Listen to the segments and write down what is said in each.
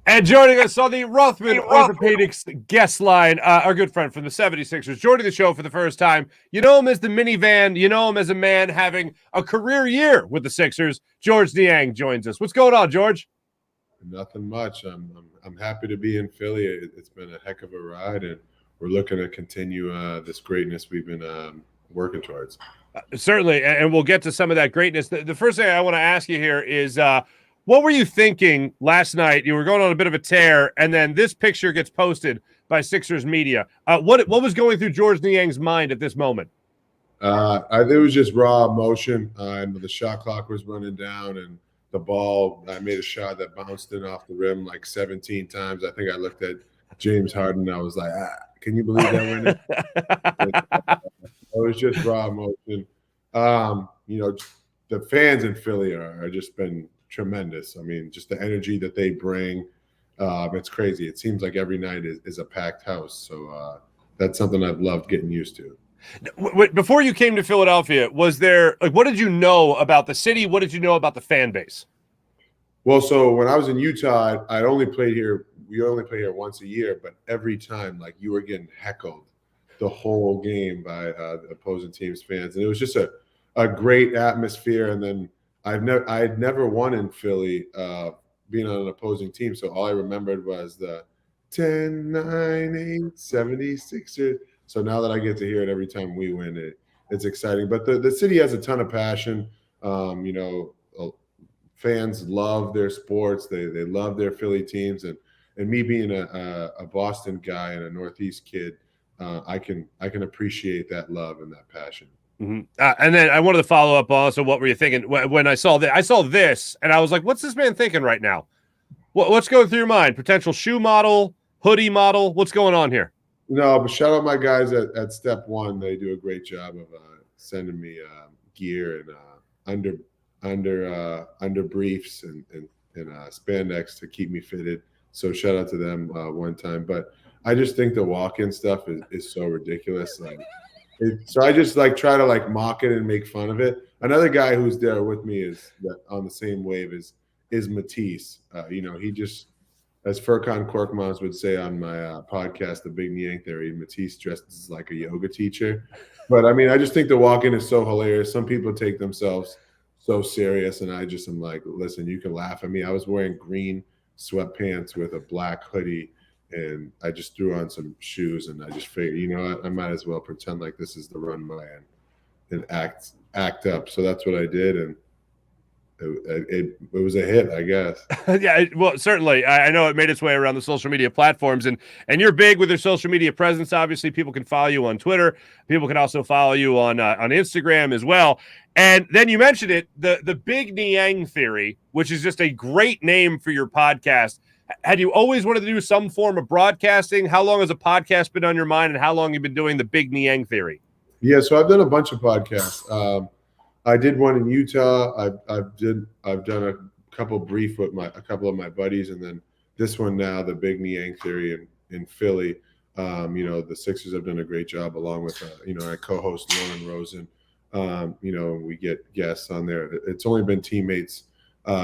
And joining us on the Rothman Orthopedics guest line, our good friend from the 76ers, joining the show for the first time. You know him as the Minivan. You know him as a man having a career year with the Sixers. Georges Niang joins us. What's going on, George? Nothing much. I'm happy to be in Philly. It's been a heck of a ride, and we're looking to continue this greatness we've been working towards. Certainly, and we'll get to some of that greatness. The first thing I want to ask you here is, what were you thinking last night? You were going on a bit of a tear, and then this picture gets posted by Sixers media. What was going through Georges Niang's mind at this moment? It was just raw emotion, and the shot clock was running down, and the ball, I made a shot that bounced in off the rim like 17 times. I think I looked at James Harden, and I was like, can you believe that went in? It was just raw emotion. The fans in Philly are just been tremendous. I mean, just the energy that they bring, it's crazy. It seems like every night is a packed house. So that's something I've loved getting used to. Before you came to Philadelphia, was there what did you know about the city? What did you know about the fan base? Well, so when I was in Utah, I only played here. We only play here once a year, but every time, like, you were getting heckled the whole game by the opposing team's fans, and it was just a great atmosphere. And then I had never won in Philly, being on an opposing team, so all I remembered was the 10-9-8 76ers. So now that I get to hear it every time we win, it's exciting. But the city has a ton of passion. Fans love their sports. They love their Philly teams, and me being a Boston guy and a Northeast kid, I can appreciate that love and that passion. Mm-hmm. And then I wanted to follow up also. What were you thinking when I saw that? I saw this, and I was like, "What's this man thinking right now? What's going through your mind? Potential shoe model, hoodie model? What's going on here?" No, but shout out my guys at Step One. They do a great job of sending me gear and under briefs and spandex to keep me fitted. So shout out to them one time. But I just think the walk-in stuff is so ridiculous. So I just try to mock it and make fun of it. Another guy who's there with me is that on the same wave is Matisse. He just, as Furkan Korkmaz would say on my podcast, The Big Niang Theory, Matisse dresses like a yoga teacher. But I mean, I just think the walk-in is so hilarious. Some people take themselves so serious, and I just am like, listen, you can laugh at me. I was wearing green sweatpants with a black hoodie, and I just threw on some shoes, and I just figured, you know what, I might as well pretend like this is the runway and act up. So that's what I did, and it was a hit, I guess. Yeah, well, certainly. I know it made its way around the social media platforms, and you're big with your social media presence. Obviously, people can follow you on Twitter. People can also follow you on Instagram as well. And then you mentioned it, the Big Niang Theory, which is just a great name for your podcast. Had you always wanted to do some form of broadcasting? How long has a podcast been on your mind, and how long have you been doing the Big Niang Theory? Yeah, so I've done a bunch of podcasts. I did one in Utah. I've done a couple brief with a couple of my buddies, and then this one now, the Big Niang Theory in Philly. The Sixers have done a great job, along with our co-host Lauren Rosen. We get guests on there. It's only been teammates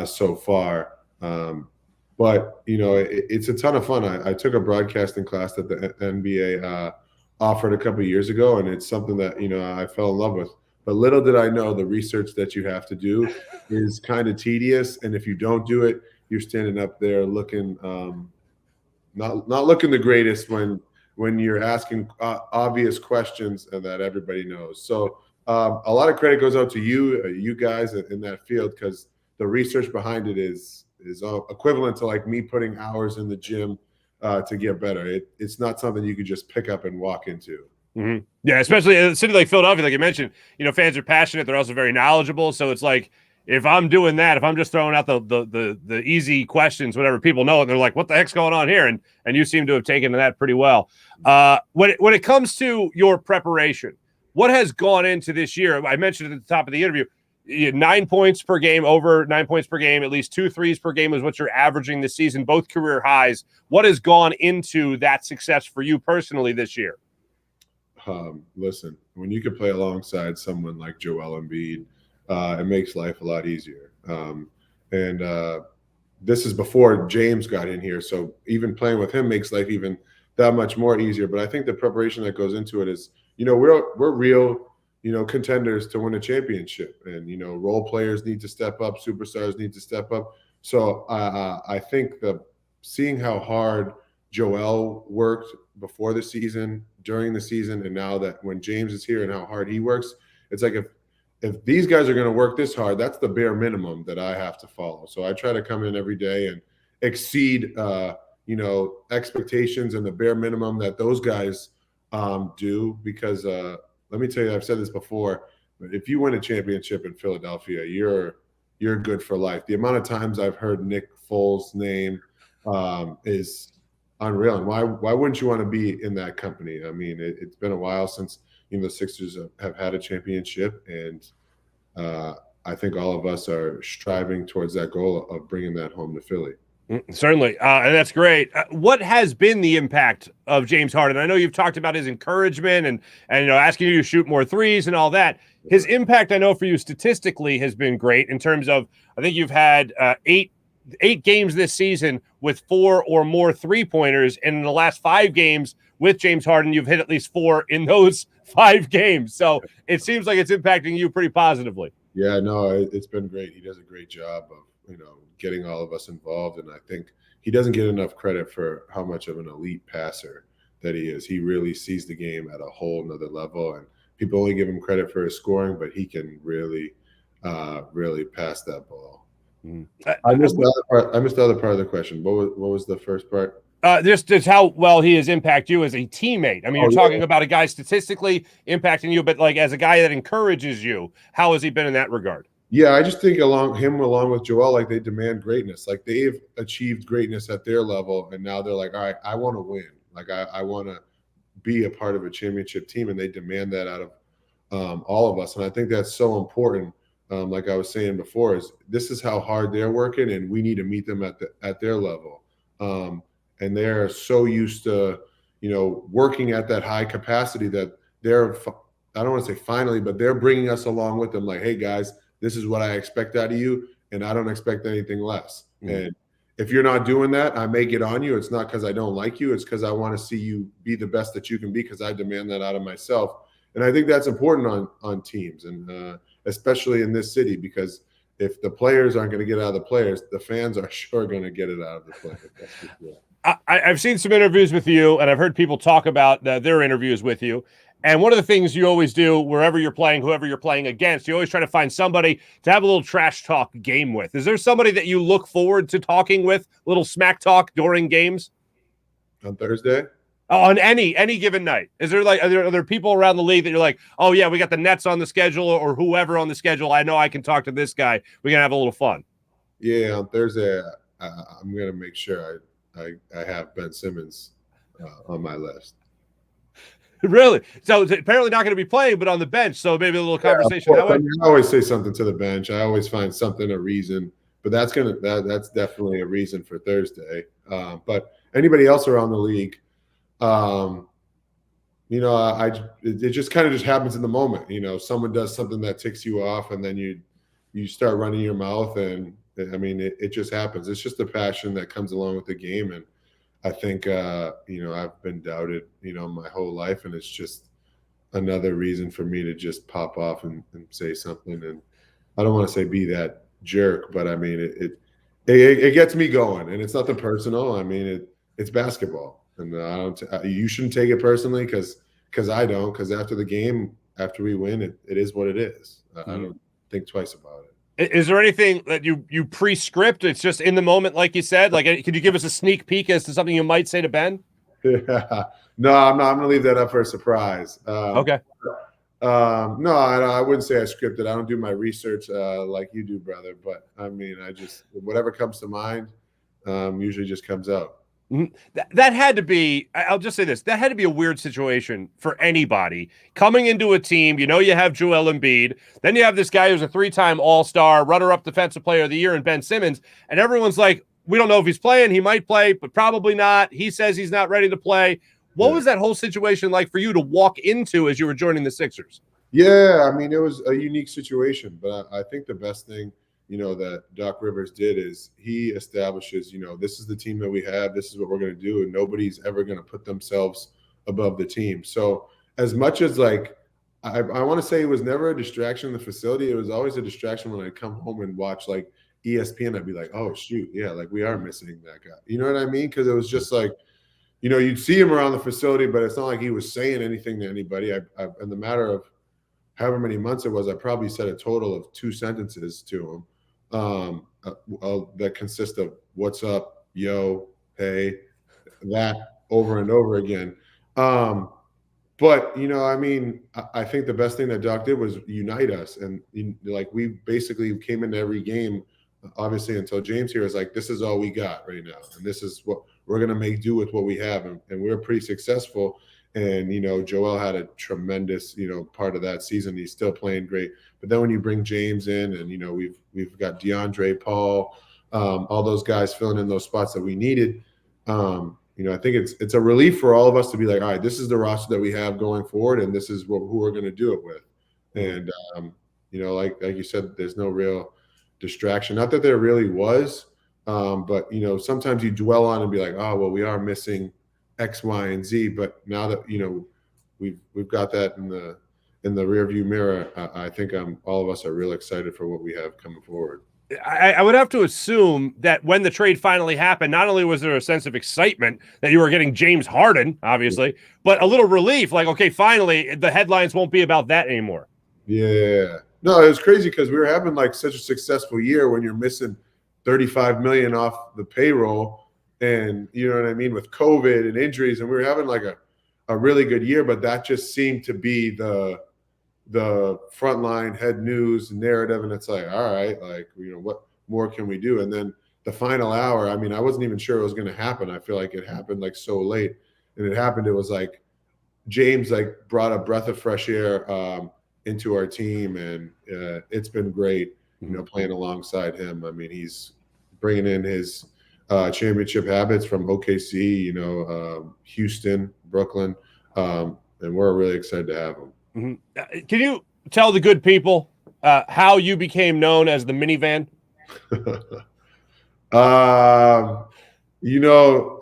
so far, but it's a ton of fun. I took a broadcasting class that the NBA offered a couple of years ago, and it's something that I fell in love with. But little did I know the research that you have to do is kind of tedious, and if you don't do it, you're standing up there looking not looking the greatest when you're asking obvious questions and that everybody knows. So a lot of credit goes out to you guys in that field, because the research behind it is equivalent to like me putting hours in the gym to get better. It's not something you could just pick up and walk into. Mm-hmm. Yeah, especially in a city like Philadelphia, like you mentioned, fans are passionate. They're also very knowledgeable. So it's like, if I'm doing that, if I'm just throwing out the easy questions, whatever, people know it, and they're like, what the heck's going on here? And you seem to have taken to that pretty well. When it comes to your preparation, what has gone into this year? I mentioned at the top of the interview, 9 points per game, over 9 points per game, at least 2 threes per game is what you're averaging this season, both career highs. What has gone into that success for you personally this year? Listen, when you can play alongside someone like Joel Embiid, it makes life a lot easier. this is before James got in here. So even playing with him makes life even that much more easier. But I think the preparation that goes into it is, we're real, contenders to win a championship. And, role players need to step up. Superstars need to step up. So I think seeing how hard Joel worked before the season, during the season, and now that when James is here and how hard he works, it's like if these guys are going to work this hard, that's the bare minimum that I have to follow. So I try to come in every day and exceed, expectations and the bare minimum that those guys do. Because let me tell you, I've said this before, but if you win a championship in Philadelphia, you're good for life. The amount of times I've heard Nick Foles' name is unreal. And why wouldn't you want to be in that company? I mean, it's been a while since the Sixers have had a championship, and I think all of us are striving towards that goal of bringing that home to Philly. Certainly, and that's great. What has been the impact of James Harden? I know you've talked about his encouragement and asking you to shoot more threes and all that. His impact, I know for you statistically, has been great in terms of, I think you've had eight games this season with 4 or more three-pointers, and in the last 5 games with James Harden, you've hit at least 4 in those 5 games. So it seems like it's impacting you pretty positively. Yeah, no, it's been great. He does a great job of, getting all of us involved. And I think he doesn't get enough credit for how much of an elite passer that he is. He really sees the game at a whole nother level. And people only give him credit for his scoring, but he can really, really pass that ball. I missed the other part of the question. What was the first part? Just how well he has impacted you as a teammate. I mean, you're talking about a guy statistically impacting you, but like as a guy that encourages you, how has he been in that regard? Yeah, I just think along with Joel, like they demand greatness. Like they've achieved greatness at their level, and now they're like, all right, I want to win. Like I want to be a part of a championship team, and they demand that out of all of us. And I think that's so important. Like I was saying before, is this is how hard they're working, and we need to meet them at their level. And they're so used to, working at that high capacity that they're, I don't want to say finally, but they're bringing us along with them. Like, hey guys, this is what I expect out of you, and I don't expect anything less. And if you're not doing that, I may get on you. It's not because I don't like you. It's because I want to see you be the best that you can be, because I demand that out of myself. And I think that's important on teams, and especially in this city, because if the players aren't going to get out of the players, the fans are sure going to get it out of the players. That's for sure. I've seen some interviews with you, and I've heard people talk about their interviews with you. And one of the things you always do, wherever you're playing, whoever you're playing against, you always try to find somebody to have a little trash talk game with. Is there somebody that you look forward to talking with, a little smack talk during games? On Thursday? Oh, on any given night. Is there are there people around the league that you're like, oh yeah, we got the Nets on the schedule or whoever on the schedule. I know I can talk to this guy. We're gonna have a little fun. Yeah, on Thursday, I'm gonna make sure I have Ben Simmons on my list. Really? So it's apparently not going to be playing, but on the bench. So maybe a little conversation. I always say something to the bench. I always find something, a reason. But that's definitely a reason for Thursday. But anybody else around the league, it just kind of just happens in the moment. Someone does something that ticks you off, and then you start running your mouth, and I mean, it just happens. It's just the passion that comes along with the game, and I think, I've been doubted, my whole life, and it's just another reason for me to just pop off and say something. And I don't want to say be that jerk, but I mean, it gets me going, and it's nothing personal. I mean, it's basketball, and you shouldn't take it personally because I don't, because after the game, after we win, it is what it is. I don't think twice about it. Is there anything that you pre-script? It's just in the moment, like you said. Like, could you give us a sneak peek as to something you might say to Ben? Yeah. No, I'm not. I'm going to leave that up for a surprise. Okay. No, I wouldn't say I scripted. I don't do my research like you do, brother. But I mean, whatever comes to mind usually just comes out. That had to be, I'll just say this, that had to be a weird situation for anybody coming into a team. You have Joel Embiid, then you have this guy who's a 3-time All-Star, runner-up Defensive Player of the Year in Ben Simmons, and everyone's like, we don't know if he's playing. He might play, but probably not. He says he's not ready to play. What was that whole situation like for you to walk into as you were joining the Sixers? Yeah, I mean, it was a unique situation, but I think the best thing, that Doc Rivers did is he establishes, this is the team that we have. This is what we're going to do. And nobody's ever going to put themselves above the team. So as much as like, I want to say it was never a distraction in the facility. It was always a distraction when I'd come home and watch like ESPN. I'd be like, oh, shoot. Yeah, like we are missing that guy. You know what I mean? Because it was just like, you'd see him around the facility, but it's not like he was saying anything to anybody. In the matter of however many months it was, I probably said a total of 2 sentences to him that consist of what's up, yo, hey, that over and over again. But, I think the best thing that Doc did was unite us. And like we basically came into every game, obviously until James here is like, this is all we got right now. And this is what we're going to make do with what we have. And we were pretty successful. And, Joel had a tremendous, part of that season. He's still playing great. But then when you bring James in and, we've got DeAndre, Paul, all those guys filling in those spots that we needed, I think it's a relief for all of us to be like, all right, this is the roster that we have going forward, and this is who we're going to do it with. And like you said, there's no real distraction. Not that there really was, but sometimes you dwell on and be like, oh well, we are missing X, Y, and Z. But now that we've got that in the rearview mirror, I think all of us are real excited for what we have coming forward. I would have to assume that when the trade finally happened, not only was there a sense of excitement that you were getting James Harden, obviously, but a little relief, like, okay, finally the headlines won't be about that anymore. Yeah. No, it was crazy because we were having like such a successful year when you're missing $35 million off the payroll and you know what I mean, with COVID and injuries, and we were having like a really good year, but that just seemed to be the frontline head news narrative. And it's like, all right, like, what more can we do? And then the final hour, I wasn't even sure it was going to happen. I feel like it happened like so late, and it happened. It was like James like brought a breath of fresh air into our team, and it's been great, playing alongside him. He's bringing in his championship habits from OKC, Houston, Brooklyn, and we're really excited to have him. Mm-hmm. Can you tell the good people how you became known as the Minivan?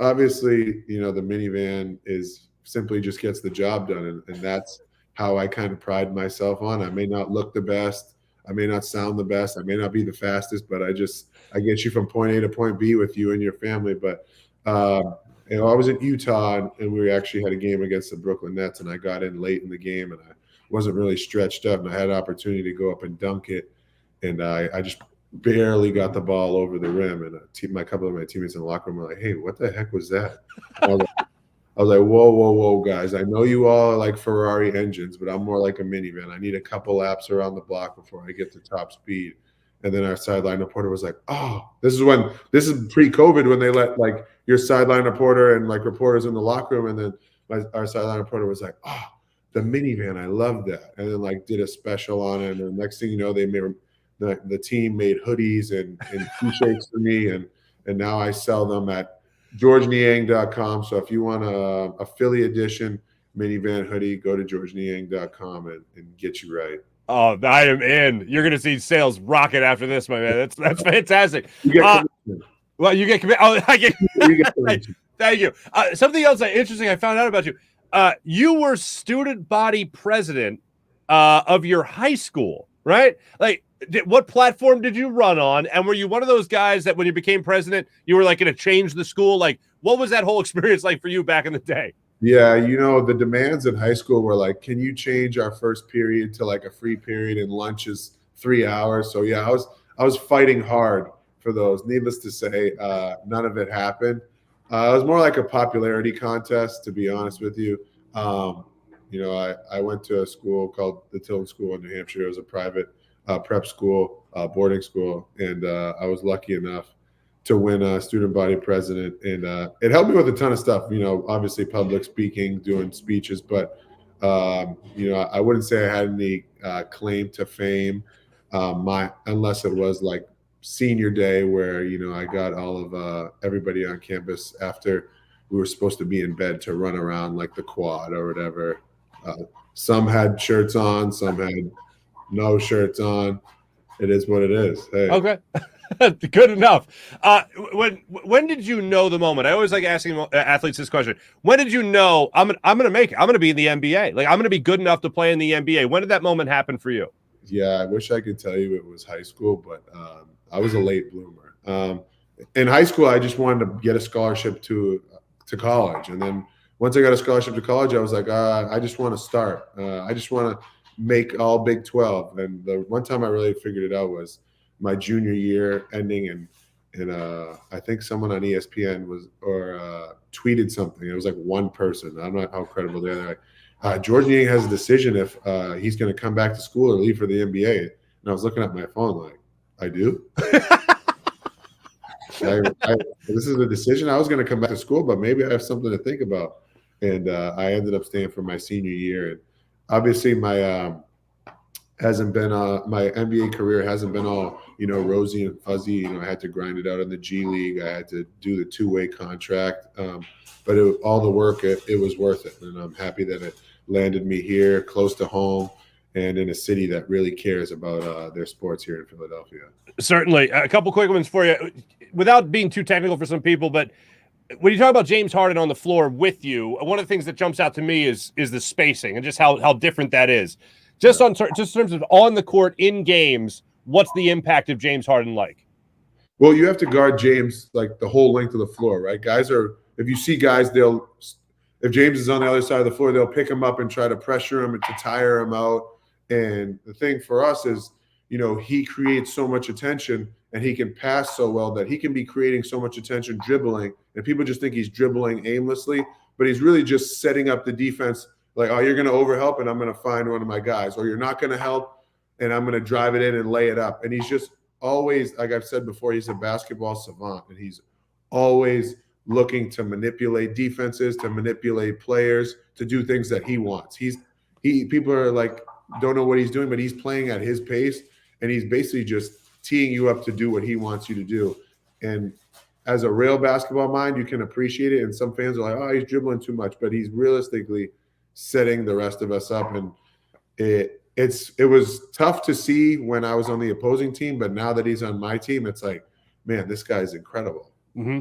Obviously, the Minivan is simply just gets the job done, and that's how I kind of pride myself on. I may not look the best, I may not sound the best, I may not be the fastest, but I get you from point A to point B with you and your family. But I was in Utah, and we actually had a game against the Brooklyn Nets, and I got in late in the game, and I wasn't really stretched up, and I had an opportunity to go up and dunk it, and I just barely got the ball over the rim, and a couple of my teammates in the locker room were like, hey, what the heck was that? I was like, whoa, guys. I know you all are like Ferrari engines, but I'm more like a minivan. I need a couple laps around the block before I get to top speed. And then our sideline reporter was like, oh, this is pre-COVID when they let like your sideline reporter and like reporters in the locker room. And then our sideline reporter was like, oh, the minivan, I love that. And then like did a special on it. And the next thing you know, they made the team made hoodies and t-shirts for me. And now I sell them at GeorgesNiang.com. So if you want a Philly edition minivan hoodie, go to GeorgesNiang.com and get you right. Oh, I am in. You're going to see sales rocket after this, my man. That's fantastic. You get well, you get committed. Oh, I get. You get Thank you. Something else interesting I found out about you. You were student body president of your high school, right? Like, what platform did you run on? And were you one of those guys that when you became president, you were like going to change the school? Like, what was that whole experience like for you back in the day? Yeah, the demands in high school were like, can you change our first period to like a free period and lunch is 3 hours? So yeah, I was fighting hard for those. Needless to say, none of it happened. It was more like a popularity contest, to be honest with you. I went to a school called the Tilton School in New Hampshire. It was a private prep school, boarding school, and I was lucky enough to win student body president, and it helped me with a ton of stuff. Obviously public speaking, doing speeches, but I wouldn't say I had any claim to fame, unless it was like senior day where I got all of everybody on campus after we were supposed to be in bed to run around like the quad or whatever. Some had shirts on, some had no shirts on. It is what it is. Hey. Okay. Good enough. When did you know the moment? I always like asking athletes this question. When did you know I'm gonna make it? I'm gonna be in the NBA. Like, I'm gonna be good enough to play in the NBA. When did that moment happen for you? Yeah, I wish I could tell you it was high school, but I was a late bloomer. In high school, I just wanted to get a scholarship to college, and then once I got a scholarship to college, I was like, I just want to start. I just want to make all Big 12. And the one time I really figured it out was my junior year ending, and I think someone on ESPN tweeted something. It was like one person. I don't know how credible they are. Like, Georges Niang has a decision if he's going to come back to school or leave for the NBA. And I was looking at my phone like, I do? This is a decision. I was going to come back to school, but maybe I have something to think about. And I ended up staying for my senior year. And obviously my NBA career hasn't been all, rosy and fuzzy. I had to grind it out in the G League. I had to do the two-way contract. But all the work, it was worth it. And I'm happy that it landed me here close to home and in a city that really cares about their sports here in Philadelphia. Certainly. A couple quick ones for you, without being too technical for some people, but when you talk about James Harden on the floor with you, one of the things that jumps out to me is the spacing and just how different that is. Just in terms of on the court in games, what's the impact of James Harden like? Well, you have to guard James like the whole length of the floor, right? If you see guys, if James is on the other side of the floor, they'll pick him up and try to pressure him and to tire him out. And the thing for us is, he creates so much attention and he can pass so well that he can be creating so much attention dribbling. And people just think he's dribbling aimlessly, but he's really just setting up the defense. Like, oh, you're going to overhelp and I'm going to find one of my guys, or you're not going to help and I'm going to drive it in and lay it up. And he's just always, like I've said before, he's a basketball savant, and he's always looking to manipulate defenses, to manipulate players, to do things that he wants. People are like, don't know what he's doing, but he's playing at his pace, and he's basically just teeing you up to do what he wants you to do. And as a real basketball mind, you can appreciate it. And some fans are like, oh, he's dribbling too much, but he's realistically setting the rest of us up. And it was tough to see when I was on the opposing team, but now that he's on my team, it's like, man, this guy's incredible. Mm-hmm.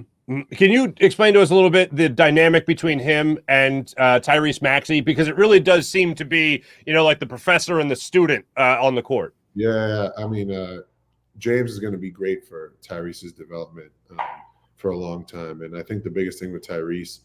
Can you explain to us a little bit the dynamic between him and Tyrese Maxey? Because it really does seem to be, like the professor and the student on the court. Yeah, I mean, James is going to be great for Tyrese's development for a long time. And I think the biggest thing with Tyrese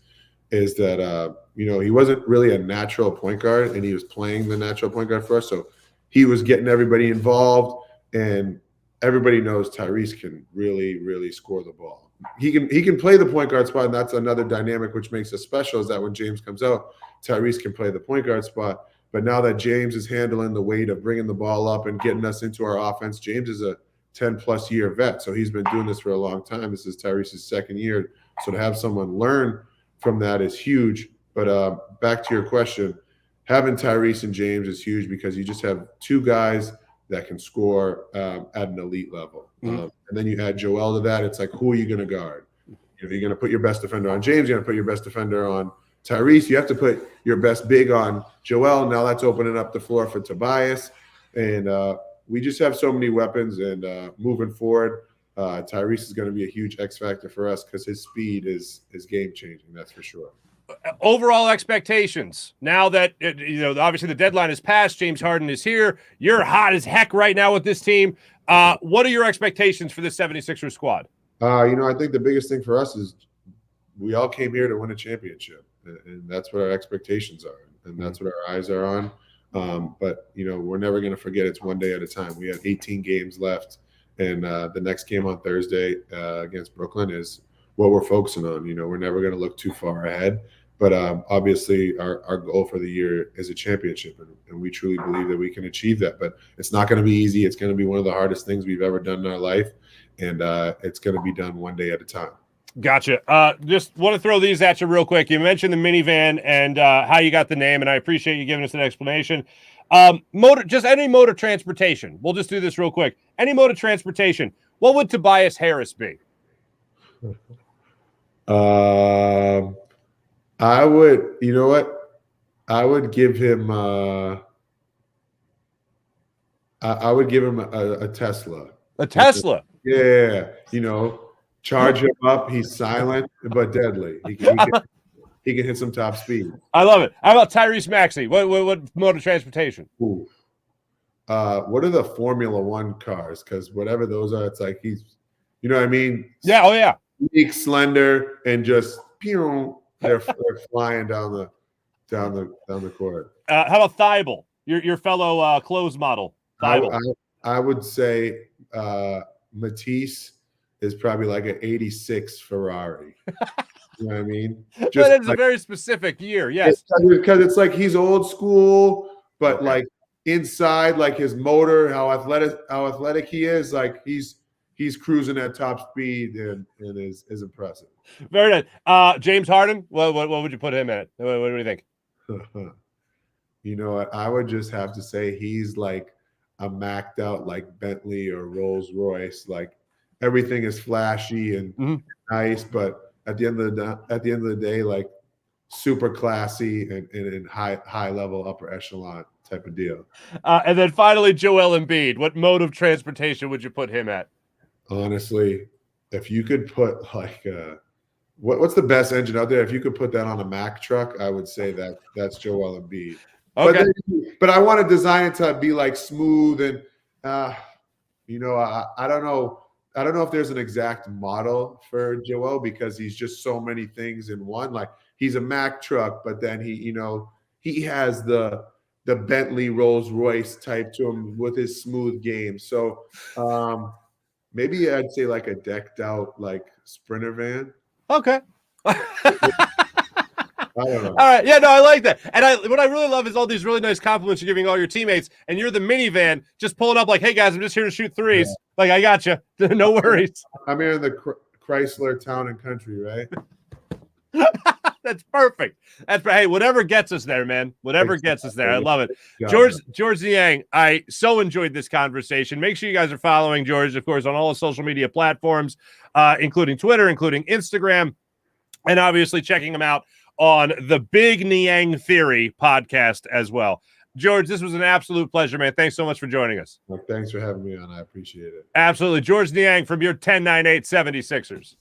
is that, he wasn't really a natural point guard, and he was playing the natural point guard for us. So he was getting everybody involved, and everybody knows Tyrese can really, really score the ball. He can play the point guard spot, and that's another dynamic which makes us special, is that when James comes out, Tyrese can play the point guard spot. But now that James is handling the weight of bringing the ball up and getting us into our offense, James is a 10-plus year vet. So he's been doing this for a long time. This is Tyrese's second year. So to have someone learn from that is huge. But back to your question, having Tyrese and James is huge because you just have two guys that can score at an elite level. And then you add Joel to that. It's like, who are you going to guard? If you're going to put your best defender on James, you're going to put your best defender on Tyrese. You have to put your best big on Joel. Now that's opening up the floor for Tobias. And we just have so many weapons. And moving forward, Tyrese is going to be a huge X factor for us because his speed is game changing. That's for sure. Overall expectations. Now that, obviously the deadline is passed, James Harden is here. You're hot as heck right now with this team. What are your expectations for this 76ers squad? I think the biggest thing for us is we all came here to win a championship, and that's what our expectations are, and that's what our eyes are on. But we're never going to forget it's one day at a time. We have 18 games left, and the next game on Thursday against Brooklyn is what we're focusing on. We're never going to look too far ahead. But obviously, our goal for the year is a championship, and we truly believe that we can achieve that. But it's not going to be easy. It's going to be one of the hardest things we've ever done in our life, and it's going to be done one day at a time. Gotcha. Just want to throw these at you real quick. You mentioned the minivan and how you got the name, and I appreciate you giving us an explanation. Just any mode of transportation. We'll just do this real quick. Any mode of transportation. What would Tobias Harris be? I would, I would give him, I I would give him a Tesla. A Tesla. Yeah, charge him up. He's silent but deadly. He can hit some top speed. I love it. How about Tyrese Maxey? What mode of transportation? Ooh. What are the Formula One cars? Because whatever those are, it's like he's, you know what I mean? Yeah. Oh yeah. Big, slender, and just they're flying down the court. How about Thibault? Your fellow clothes model. I would say Matisse is probably like an 86 Ferrari. You know what I mean? Just that is a very specific year. Yes. Because it's like he's old school, but like inside, like his motor, how athletic he is, like he's cruising at top speed and is impressive. Very nice. James Harden, what would you put him at? What do you think? You know what? I would just have to say he's like a macked out like Bentley or Rolls Royce. Like everything is flashy and nice, but at the end of the day, like super classy and high level, upper echelon type of deal. And then finally, Joel Embiid. What mode of transportation would you put him at? Honestly, if you could put like what's the best engine out there? If you could put that on a Mack truck, I would say that's Joel Embiid. Okay. But I want to design it to be like smooth and I don't know. I don't know if there's an exact model for Joel because he's just so many things in one. Like he's a Mack truck, but then he has the Bentley Rolls Royce type to him with his smooth game. So maybe I'd say like a decked out like Sprinter van. Okay. I don't know. All right. Yeah, no, I like that. And what I really love is all these really nice compliments you're giving all your teammates, and you're the minivan just pulling up like, hey, guys, I'm just here to shoot threes. Yeah. Like, I got you. No worries. I'm here in the Chrysler Town and Country, right? That's perfect. Hey, whatever gets us there, man. Whatever gets us there. I love it. Georges Niang, I so enjoyed this conversation. Make sure you guys are following George, of course, on all the social media platforms, including Twitter, including Instagram, and obviously checking him out on the Big Niang Theory podcast as well. George, this was an absolute pleasure, man. Thanks so much for joining us. Well, thanks for having me on. I appreciate it. Absolutely. Georges Niang from your 10-9-8 76ers.